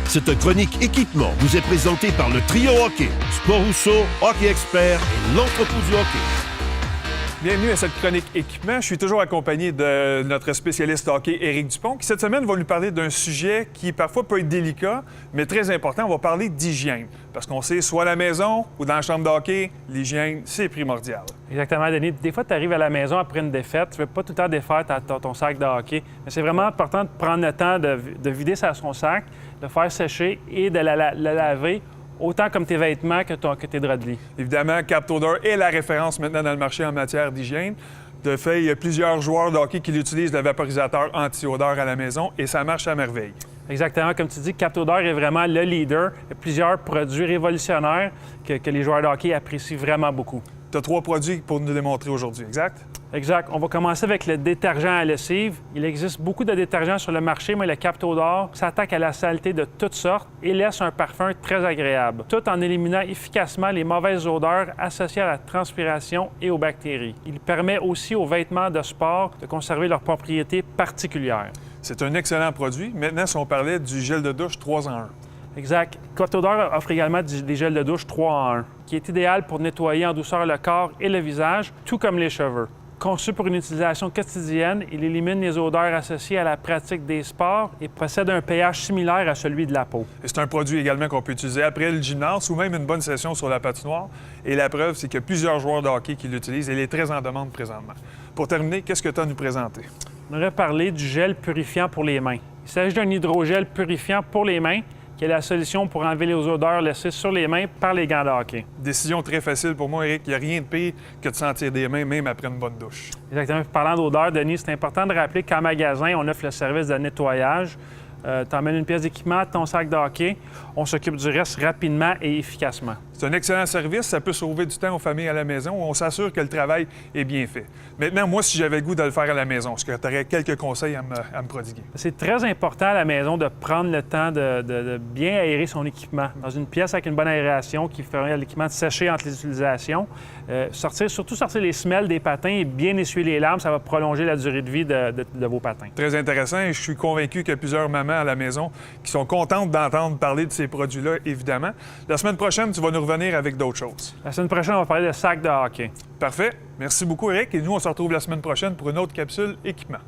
Cette chronique équipement vous est présentée par le Trio Hockey, Sport Rousseau, Hockey Expert et l'Entrepôt du hockey. Bienvenue à cette chronique équipement. Je suis toujours accompagné de notre spécialiste hockey, Éric Dupont, qui cette semaine va nous parler d'un sujet qui parfois peut être délicat, mais très important. On va parler d'hygiène. Parce qu'on sait, soit à la maison ou dans la chambre de hockey, l'hygiène, c'est primordial. Exactement, Denis. Des fois, tu arrives à la maison après une défaite, tu ne veux pas tout le temps défaire ton sac de hockey. Mais c'est vraiment important de prendre le temps de vider son sac, de faire sécher et de le laver autant comme tes vêtements que tes draps de lit. Évidemment, Captodor est la référence maintenant dans le marché en matière d'hygiène. De fait, il y a plusieurs joueurs de hockey qui utilisent le vaporisateur anti-odeur à la maison et ça marche à merveille. Exactement. Comme tu dis, Captodor est vraiment le leader. Il y a plusieurs produits révolutionnaires que les joueurs de hockey apprécient vraiment beaucoup. Tu as 3 produits pour nous démontrer aujourd'hui, exact? Exact. On va commencer avec le détergent à lessive. Il existe beaucoup de détergents sur le marché, mais le Captodor s'attaque à la saleté de toutes sortes et laisse un parfum très agréable, tout en éliminant efficacement les mauvaises odeurs associées à la transpiration et aux bactéries. Il permet aussi aux vêtements de sport de conserver leurs propriétés particulières. C'est un excellent produit. Maintenant, si on parlait du gel de douche 3 en 1. Exact. Captodor offre également des gels de douche 3 en 1, qui est idéal pour nettoyer en douceur le corps et le visage, tout comme les cheveux. Conçu pour une utilisation quotidienne, il élimine les odeurs associées à la pratique des sports et possède un pH similaire à celui de la peau. Et c'est un produit également qu'on peut utiliser après le gymnase ou même une bonne session sur la patinoire. Et la preuve, c'est qu'il y a plusieurs joueurs de hockey qui l'utilisent et il est très en demande présentement. Pour terminer, qu'est-ce que tu as à nous présenter? On aurait parlé du gel purifiant pour les mains. Il s'agit d'un hydrogel purifiant pour les mains qui est la solution pour enlever les odeurs laissées sur les mains par les gants de hockey. Décision très facile pour moi, Éric. Il n'y a rien de pire que de sentir des mains, même après une bonne douche. Exactement. Parlant d'odeur, Denis, c'est important de rappeler qu'en magasin, on offre le service de nettoyage. Tu emmènes une pièce d'équipement, ton sac de hockey. On s'occupe du reste rapidement et efficacement. C'est un excellent service. Ça peut sauver du temps aux familles à la maison. On s'assure que le travail est bien fait. Maintenant, moi, si j'avais le goût de le faire à la maison, est-ce que tu aurais quelques conseils à me prodiguer? C'est très important à la maison de prendre le temps de bien aérer son équipement. Dans une pièce avec une bonne aération qui ferait l'équipement de sécher entre les utilisations. Surtout sortir les semelles des patins et bien essuyer les lames. Ça va prolonger la durée de vie de vos patins. Très intéressant et je suis convaincu qu'il y a plusieurs mamans à la maison qui sont contentes d'entendre parler de ces produits-là, évidemment. La semaine prochaine, tu vas nous revenir avec d'autres choses. La semaine prochaine, on va parler de sacs de hockey. Parfait. Merci beaucoup, Éric. Et nous, on se retrouve la semaine prochaine pour une autre capsule équipement.